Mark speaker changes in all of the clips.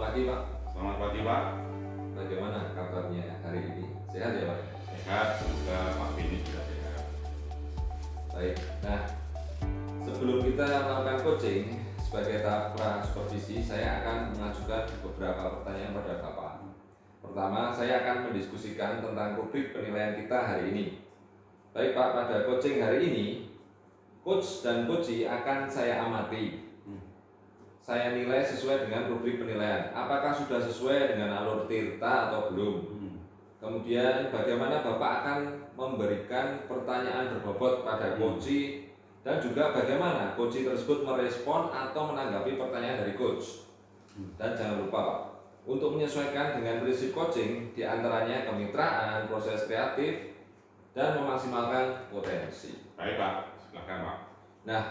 Speaker 1: Selamat pagi Pak.
Speaker 2: Selamat pagi Pak.
Speaker 1: Bagaimana kabarnya hari ini? Sehat ya Pak?
Speaker 2: Sehat, semoga Pak Beni juga sehat.
Speaker 1: Baik. Nah, sebelum kita melakukan coaching sebagai tahap pra-supervisi, saya akan mengajukan beberapa pertanyaan pada Bapak. Pertama, saya akan mendiskusikan tentang rubrik penilaian kita hari ini. Baik Pak, pada coaching hari ini, coach dan coachee akan saya amati. Saya nilai sesuai dengan rubrik penilaian. Apakah sudah sesuai dengan alur Tirta atau belum? Kemudian bagaimana Bapak akan memberikan pertanyaan berbobot pada coachee dan juga bagaimana coachee tersebut merespon atau menanggapi pertanyaan dari coach. Dan jangan lupa Pak, untuk menyesuaikan dengan prinsip coaching diantaranya kemitraan, proses kreatif, dan memaksimalkan potensi.
Speaker 2: Baik Pak, silakan Pak.
Speaker 1: Nah,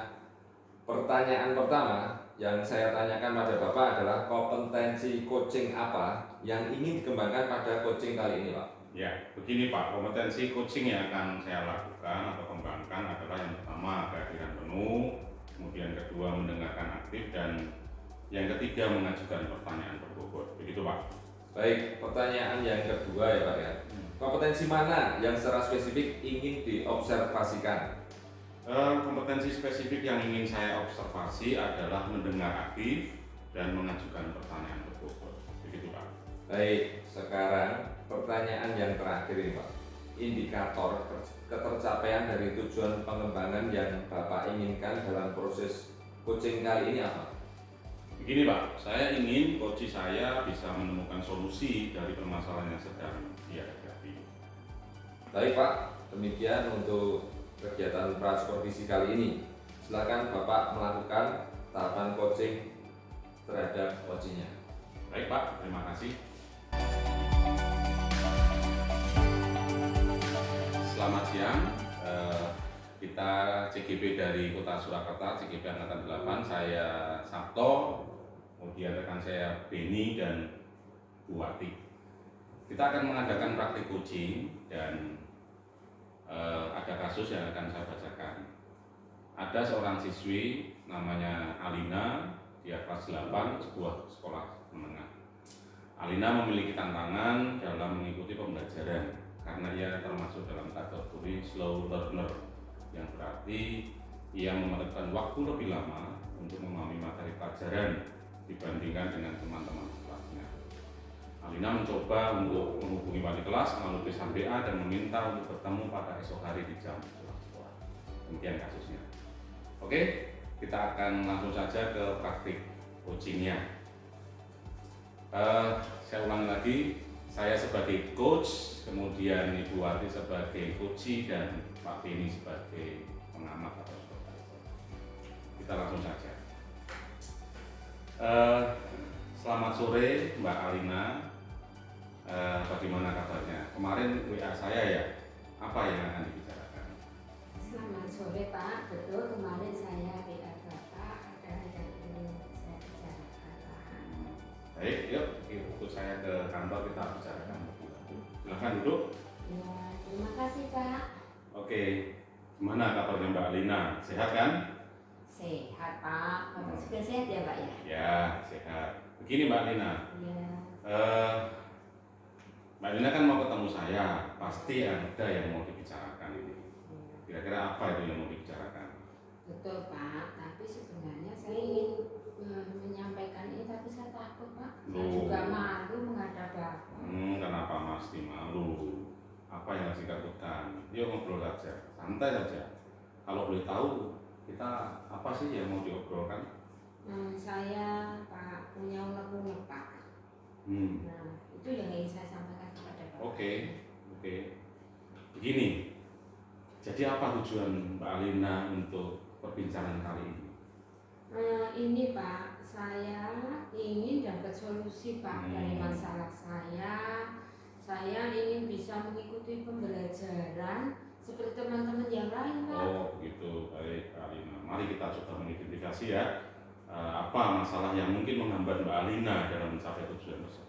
Speaker 1: pertanyaan pertama yang saya tanyakan pada Bapak adalah kompetensi coaching apa yang ingin dikembangkan pada coaching kali ini Pak?
Speaker 2: Ya, begini Pak, kompetensi coaching yang akan saya lakukan atau kembangkan adalah yang pertama kehadiran penuh, kemudian kedua mendengarkan aktif, dan yang ketiga mengajukan pertanyaan berbobot. Begitu Pak.
Speaker 1: Baik, pertanyaan yang kedua ya Pak ya. Kompetensi mana yang secara spesifik ingin diobservasikan?
Speaker 2: Kompetensi spesifik yang ingin saya observasi adalah mendengar aktif dan mengajukan pertanyaan berbobot. Begitu Pak.
Speaker 1: Baik, sekarang pertanyaan yang terakhir ini Pak. Indikator ketercapaian dari tujuan pengembangan yang Bapak inginkan dalam proses coaching kali ini apa?
Speaker 2: Begini Pak, saya ingin coach saya bisa menemukan solusi dari permasalahan yang sedang dia hadapi.
Speaker 1: Baik Pak, demikian untuk kegiatan pra-supervisi kali ini. Silakan Bapak melakukan tahapan coaching terhadap coachingnya.
Speaker 2: Baik Pak, terima kasih. Selamat siang, kita CGP dari Kota Surakarta, CGP Angkatan 8, saya Sabto, kemudian rekan saya Beni dan Bu Wati. Kita akan mengadakan praktik coaching dan ada kasus yang akan saya bacakan. Ada seorang siswi namanya Alina, dia kelas 8 sebuah sekolah menengah. Alina memiliki tantangan dalam mengikuti pembelajaran karena ia termasuk dalam kategori slow learner, yang berarti ia memerlukan waktu lebih lama untuk memahami materi pelajaran dibandingkan dengan teman-teman kelasnya. Alina mencoba untuk menghubungi wali kelas melalui pesan WA dan meminta untuk bertemu pada esok hari di jam pulang sekolah. Demikian kasusnya. Oke, kita akan langsung saja ke praktik coachingnya. Saya ulangi lagi, saya sebagai coach, kemudian Ibu Wati sebagai coachee, dan Pak Beni sebagai pengamat atau supervisor. Kita langsung saja. Selamat sore Mbak Alina. Bagaimana kabarnya? Kemarin WA saya ya, apa yang akan dibicarakan?
Speaker 3: Selamat sore Pak, betul kemarin saya WA Bapak ada yang ingin saya bicarakan Pak.
Speaker 2: Baik, yuk ikut saya ke kantor, kita bicarakan lebih lanjut. Silahkan duduk.
Speaker 3: Ya, terima kasih Pak.
Speaker 2: Oke, gimana kabarnya Mbak Alina? Sehat kan?
Speaker 3: Sehat Pak, Bapak juga sehat ya Pak ya?
Speaker 2: Ya, sehat. Begini Mbak Alina,
Speaker 3: Ya.
Speaker 2: Mbak Alina kan mau ketemu saya, pasti ada yang mau dibicarakan ini. Kira-kira apa itu yang mau dibicarakan?
Speaker 3: Betul Pak, tapi sebenarnya saya ingin menyampaikan ini tapi saya takut Pak. Saya
Speaker 2: Loh.
Speaker 3: juga malu menghadap Bapak.
Speaker 2: Kenapa mesti malu? Apa yang harus ditakutkan? Yuk ngobrol saja, santai saja. Kalau boleh tahu, kita apa sih yang mau diobrolkan?
Speaker 3: Saya Pak punya unek-unek Pak. Nah, itu yang ingin saya sampaikan kepada Bapak.
Speaker 2: Oke. Begini, jadi apa tujuan Mbak Alina untuk perbincangan kali ini?
Speaker 3: Ini Pak, saya ingin dapat solusi Pak dari masalah saya. Saya ingin bisa mengikuti pembelajaran seperti teman-teman yang lain Pak.
Speaker 2: Oh begitu, baik Mbak Alina. Mari kita coba mengidentifikasi ya, apa masalah yang mungkin menghambat Mbak Alina dalam mencapai tujuan tersebut.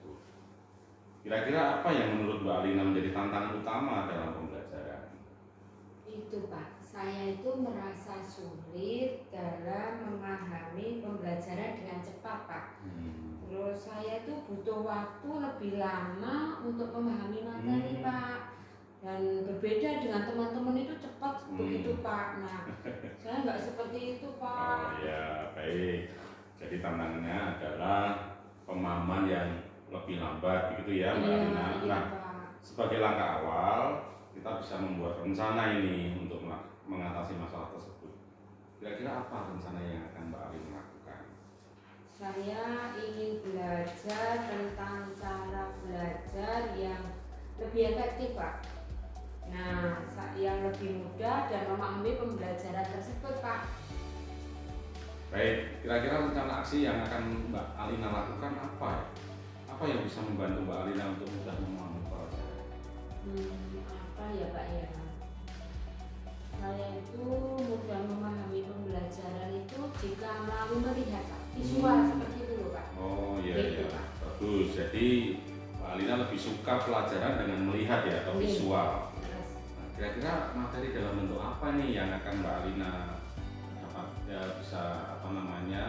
Speaker 2: Kira-kira apa yang menurut Mbak Alina menjadi tantangan utama dalam pembelajaran?
Speaker 3: Itu Pak, saya itu merasa sulit dalam memahami pembelajaran dengan cepat, Pak. Terus saya itu butuh waktu lebih lama untuk memahami materi, Pak. Dan berbeda dengan teman-teman itu cepat begitu, Pak. Nah, saya nggak seperti itu, Pak.
Speaker 2: Oh ya, baik. Jadi tantangannya adalah pemahaman yang lebih lambat begitu ya, Mbak
Speaker 3: Iya,
Speaker 2: Alina.
Speaker 3: iya,
Speaker 2: Nah,
Speaker 3: Pak.
Speaker 2: sebagai langkah awal kita bisa membuat rencana ini untuk mengatasi masalah tersebut. Kira-kira apa rencana yang akan Mbak Alina lakukan?
Speaker 3: Saya ingin belajar tentang cara belajar yang lebih efektif, Pak. Nah, yang lebih mudah dan memahami pembelajaran tersebut, Pak.
Speaker 2: Baik, kira-kira rencana aksi yang akan Mbak Alina lakukan apa? Apa yang bisa membantu Mbak Alina untuk mudah memahami pelajaran?
Speaker 3: Apa ya, Pak ya? Saya itu mudah memahami pembelajaran itu jika melalui melihat, Pak. Visual seperti itu loh, Pak.
Speaker 2: Oh iya,
Speaker 3: Gitu,
Speaker 2: iya.
Speaker 3: Pak.
Speaker 2: Bagus. Jadi Mbak Alina lebih suka pelajaran dengan melihat ya atau
Speaker 3: Iya.
Speaker 2: visual.
Speaker 3: Terus,
Speaker 2: Nah, kira-kira materi dalam bentuk apa nih yang akan Mbak Alina dapat ya bisa apa namanya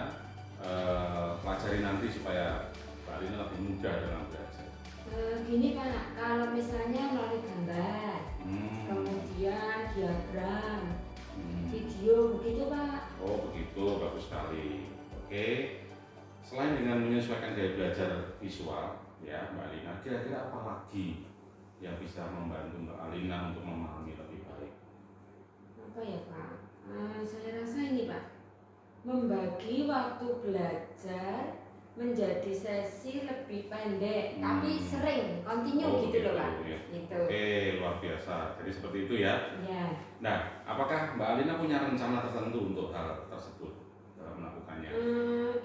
Speaker 2: pelajari nanti supaya Mbak Alina lebih mudah dalam belajar.
Speaker 3: Gini, Pak, kalau misalnya melalui gambar, kemudian diagram, video begitu, Pak.
Speaker 2: Oh begitu, bagus sekali. Oke. Selain dengan menyesuaikan gaya belajar visual, ya Mbak Alina, kira-kira apa lagi yang bisa membantu Mbak Alina untuk memahami lebih baik?
Speaker 3: Apa ya, Pak? Saya rasa ini, Pak, membagi waktu belajar menjadi sesi lebih pendek, tapi sering, continue gitu loh, Pak.
Speaker 2: Ya.
Speaker 3: Gitu.
Speaker 2: Oke, luar biasa. Jadi seperti itu ya.
Speaker 3: Ya.
Speaker 2: Nah, apakah Mbak Alina punya rencana tertentu untuk hal tersebut dalam melakukannya?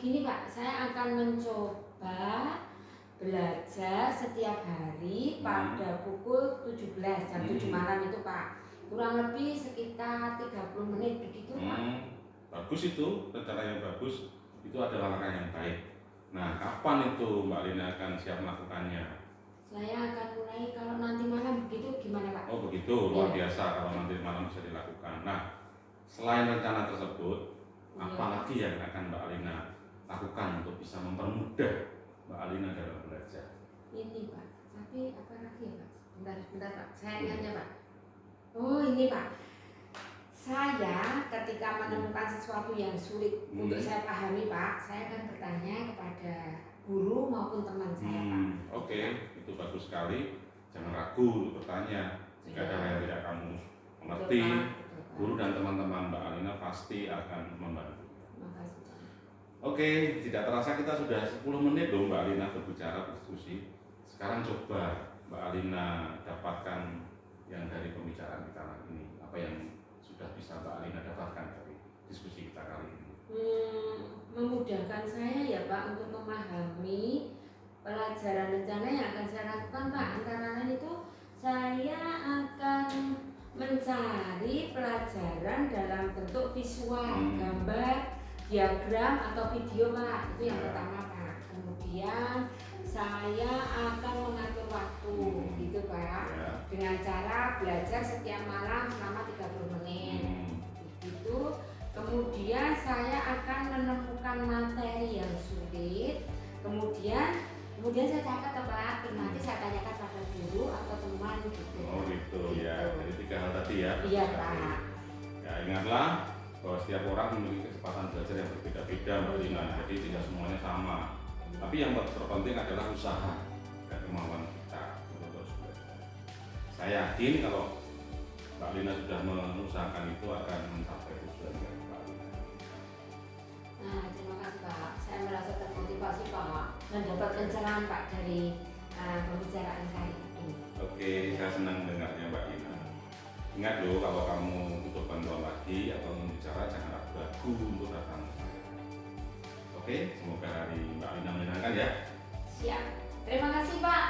Speaker 3: Gini, Pak, saya akan mencoba belajar setiap hari pada pukul 17 jam 7 malam itu, Pak. Kurang lebih sekitar 30 menit begitu, Pak.
Speaker 2: Bagus itu, rencana yang bagus. Itu adalah langkah yang baik. Nah, kapan itu Mbak Alina akan siap melakukannya?
Speaker 3: Saya akan mulai kalau nanti malam begitu, gimana, Pak?
Speaker 2: Oh begitu, luar biasa kalau nanti malam bisa dilakukan. Nah, selain rencana tersebut, apa lagi yang akan Mbak Alina lakukan untuk bisa mempermudah Mbak Alina dalam belajar?
Speaker 3: Ini, Pak, tapi apa lagi ya, Pak? Bentar, Pak, saya ingatnya, Pak. Oh ini, Pak, saya ketika menemukan sesuatu yang sulit untuk saya pahami, Pak, saya akan bertanya kepada guru maupun teman saya, Pak.
Speaker 2: Oke, itu bagus sekali. Jangan ragu untuk bertanya. Jika ada hal yang tidak kamu mengerti, guru dan teman-teman Mbak Alina pasti akan membantu.
Speaker 3: Terima kasih, Pak.
Speaker 2: Oke, tidak terasa kita sudah 10 menit loh Mbak Alina berbicara, berdiskusi. Sekarang coba Mbak Alina dapatkan yang dari pembicaraan kita kali ini. Apa yang sudah bisa Mbak Alina dapatkan dari diskusi kita kali ini?
Speaker 3: Memudahkan saya ya, Pak, untuk memahami pelajaran rencana yang akan saya lakukan, Pak. Antara lain itu saya akan mencari pelajaran dalam bentuk visual, gambar, diagram atau video, Pak. Itu yang pertama, Pak. Kemudian saya akan mengatur waktu, gitu, Pak. Dengan cara belajar setiap malam selama 30 menit. Begitu. Kemudian saya akan menemukan materi yang sulit. Kemudian saya catat, Pak. Nanti saya tanyakan pada guru atau teman gitu.
Speaker 2: Oh gitu ya. Jadi 3 hal tadi ya.
Speaker 3: Iya, Pak.
Speaker 2: Ya ingatlah bahwa setiap orang memiliki kesempatan belajar yang berbeda-beda Mbak Lina. Jadi tidak semuanya sama. Tapi yang terpenting adalah usaha dan kemauan kita untuk terus belajar. Saya yakin kalau Mbak Lina sudah mengusahakan itu akan mencapai tujuan dari Mbak Lina.
Speaker 3: Nah, terima kasih, Pak. Saya merasa termotivasi, Pak, dan dapat pencerahan, Pak, dari pembicaraan kali ini.
Speaker 2: Oke, saya senang mendengarnya Mbak Lina. Ingat loh, kalau kamu butuh bantuan lagi atau ingin bicara, jangan ragu-ragu untuk datang ke saya. Oke, semoga hari Mbak Lina menyenangkan ya.
Speaker 3: Siap. Terima kasih, Pak.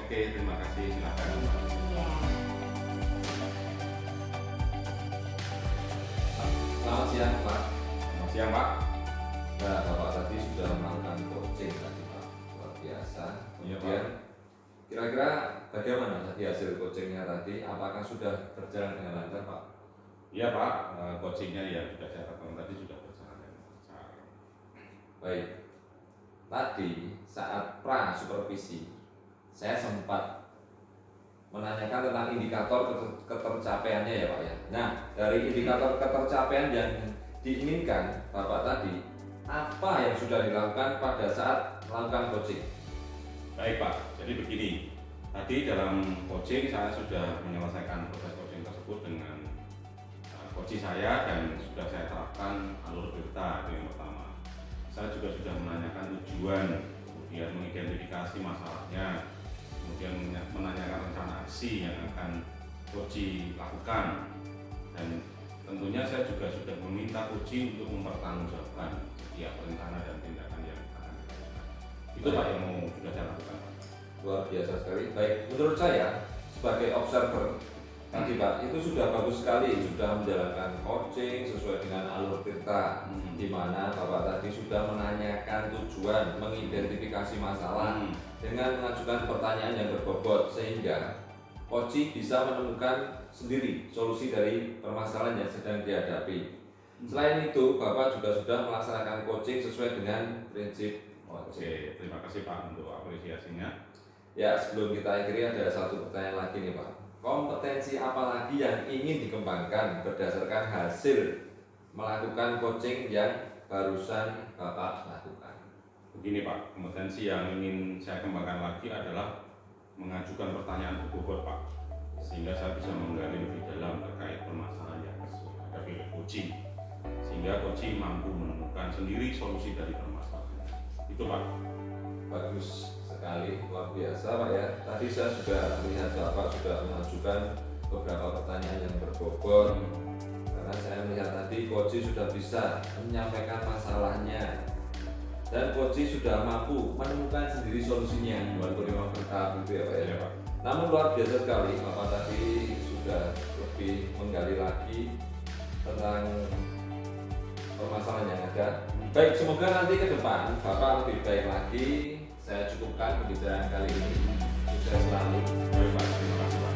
Speaker 2: Oke, terima kasih. Silakan.
Speaker 3: Iya.
Speaker 1: Selamat siang, Pak.
Speaker 2: Selamat siang Pak.
Speaker 1: Nah, Bapak tadi sudah melakukan coaching tadi, Pak. Luar biasa.
Speaker 2: Iya,
Speaker 1: Kemudian kira-kira bagaimana tadi hasil coachingnya tadi? Apakah sudah berjalan dengan lancar, Pak?
Speaker 2: Iya Pak, coachingnya yang sudah saya katakan tadi sudah berjalan dengan lancar.
Speaker 1: Baik, tadi saat pra supervisi saya sempat menanyakan tentang indikator ketercapaiannya ya Pak ya. Nah, dari indikator ketercapaian yang diinginkan Bapak tadi, apa yang sudah dilakukan pada saat melakukan coaching?
Speaker 2: Baik Pak, jadi begini, tadi dalam coaching saya sudah menyelesaikan proses coaching tersebut dengan coach saya dan sudah saya terapkan alur berita itu yang pertama. Saya juga sudah menanyakan tujuan, kemudian mengidentifikasi masalahnya, kemudian menanyakan rencana aksi yang akan coach lakukan, dan tentunya saya juga sudah meminta coach untuk mempertanggungjawabkan setiap rencana dan tindakan yang akan dilakukan. Itu Pak yang sudah saya lakukan.
Speaker 1: Luar biasa sekali. Baik, menurut saya sebagai observer tadi Pak, itu sudah bagus sekali, sudah menjalankan coaching sesuai dengan alur tirta, di mana Bapak tadi sudah menanyakan tujuan, mengidentifikasi masalah dengan mengajukan pertanyaan yang berbobot sehingga coach bisa menemukan sendiri solusi dari permasalahan yang sedang dihadapi. Selain itu, Bapak juga sudah melaksanakan coaching sesuai dengan prinsip coaching.
Speaker 2: Oke, terima kasih Pak untuk apresiasinya.
Speaker 1: Ya, sebelum kita akhiri ada satu pertanyaan lagi nih Pak. Kompetensi apa lagi yang ingin dikembangkan berdasarkan hasil melakukan coaching yang barusan Bapak lakukan?
Speaker 2: Begini Pak, kompetensi yang ingin saya kembangkan lagi adalah mengajukan pertanyaan berbobot Pak, sehingga saya bisa menggali lebih dalam terkait permasalahan yang dihadapi oleh coaching, sehingga coaching mampu menemukan sendiri solusi dari permasalahan. Itu Pak.
Speaker 1: Bagus sekali, luar biasa Pak ya. Tadi saya sudah melihat Bapak sudah mengajukan beberapa pertanyaan yang berbobot, karena saya melihat tadi coach sudah bisa menyampaikan masalahnya dan coach sudah mampu menemukan sendiri solusinya walaupun memang bertahap gitu ya Pak ya.
Speaker 2: Pak.
Speaker 1: Namun luar biasa sekali Bapak tadi sudah lebih menggali lagi tentang permasalahan yang ada. Baik, semoga nanti ke depan Bapak lebih baik lagi. Saya cukupkan pembicaraan kali ini. Sukses selalu.
Speaker 2: Baik Pak, terima kasih Pak.